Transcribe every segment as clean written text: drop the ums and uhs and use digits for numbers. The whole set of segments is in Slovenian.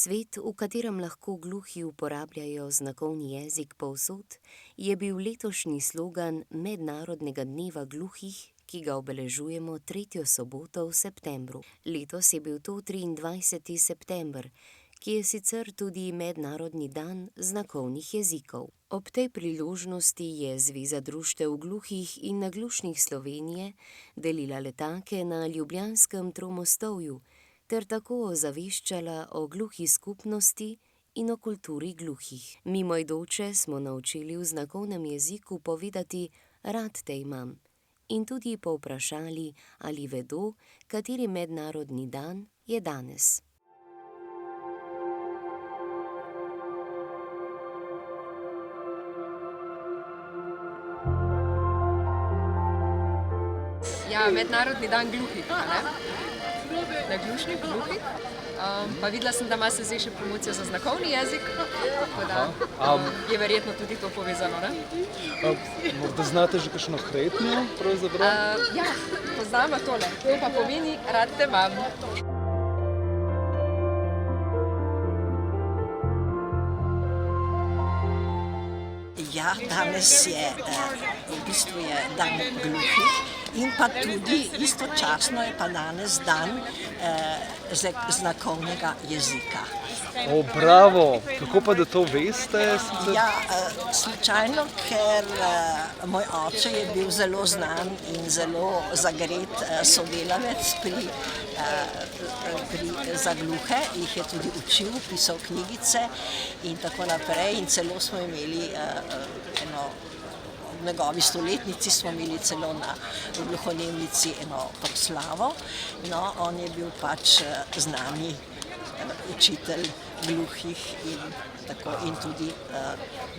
Svet, v katerem lahko gluhi uporabljajo znakovni jezik povsod, je bil letošnji slogan Mednarodnega dneva gluhih, ki ga obeležujemo tretjo soboto v septembru. Letos je bil to 23. september, ki je sicer tudi Mednarodni dan znakovnih jezikov. Ob tej priložnosti je Zveza društev gluhih in naglušnih Slovenije delila letake na ljubljanskem Tromostovju ter tako ozaveščala o gluhi skupnosti in o kulturi gluhih. Mimoidoče smo naučili v znakovnem jeziku povedati rad te imam in tudi povprašali, ali vedo, kateri mednarodni dan je danes. Ja, mednarodni dan gluhih, a ne? Naglušnih, gluhih. Pa videla sem, da ima se zdaj še promocijo za znakovni jezik, tako da je verjetno tudi to povezano, ne? Morda znate že kakšno kretnjo, pravzaprav? Ja, poznamo tole. To pa pomeni rad te imam. Ja, danes je v bistvu je dan gluhih in pa tudi istočasno je pa danes dan znakovnega jezika. O, bravo! Kako pa, da to veste? Ja, slučajno, ker moj oče je bil zelo znan in zelo zagret sodelavec za gluhe, jih je tudi učil, pisal knjigice in tako naprej in celo smo imeli v njegovi stoletnici smo imeli celo v gluhonemnici eno proslavo. No, on je bil pač znani učitelj gluhih in tudi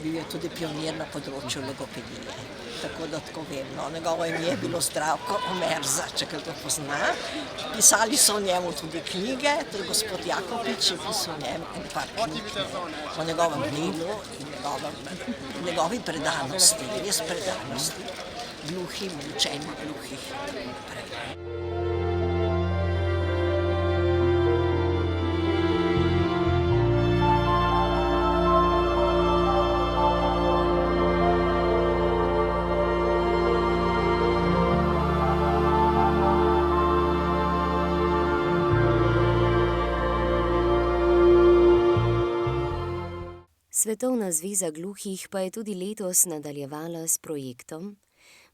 bil je tudi pionir na področju logopedije. Tako da tako vem, no, njegovo ime je bilo Zdravko Omerza, če kdo pozna. Pisali so o njemu tudi knjige, to je gospod Jakopič, je pisal o njem en par knjig o njegovem delu in njegovi predanosti, res predanosti gluhim, učenju gluhih. Svetovna zveza gluhih pa je tudi letos nadaljevala s projektom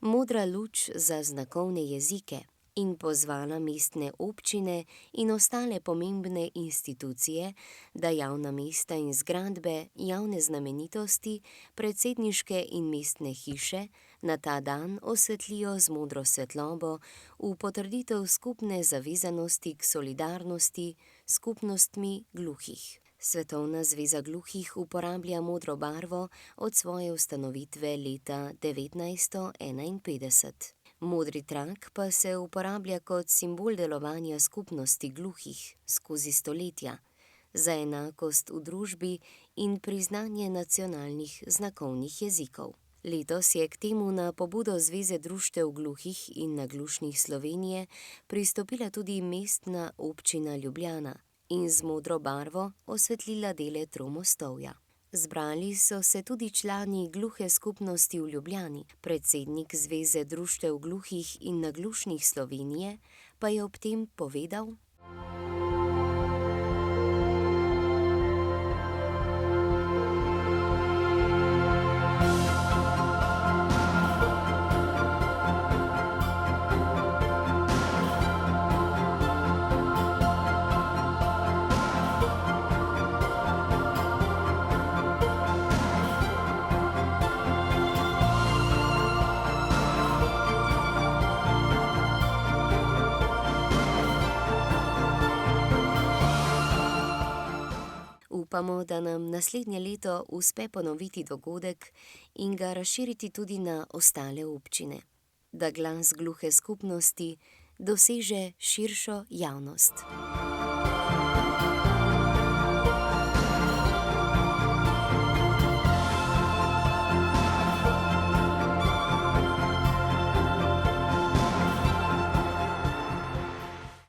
Modra luč za znakovne jezike in pozvala mestne občine in ostale pomembne institucije, da javna mesta in zgradbe, javne znamenitosti, predsedniške in mestne hiše na ta dan osvetlijo z modro svetlobo v potrditev skupne zavezanosti k solidarnosti s skupnostmi gluhih. Svetovna zveza gluhih uporablja modro barvo od svoje ustanovitve leta 1951. Modri trak pa se uporablja kot simbol delovanja skupnosti gluhih skozi stoletja, za enakost v družbi in priznanje nacionalnih znakovnih jezikov. Letos je k temu na pobudo Zveze društev gluhih in naglušnih Slovenije pristopila tudi Mestna občina Ljubljana in z modro barvo osvetlila dele Tromostovja. Zbrali so se tudi člani gluhe skupnosti v Ljubljani. Predsednik Zveze društev gluhih in naglušnih Slovenije pa je ob tem povedal: Upamo, da nam naslednje leto uspe ponoviti dogodek in ga razširiti tudi na ostale občine, da glas gluhe skupnosti doseže širšo javnost.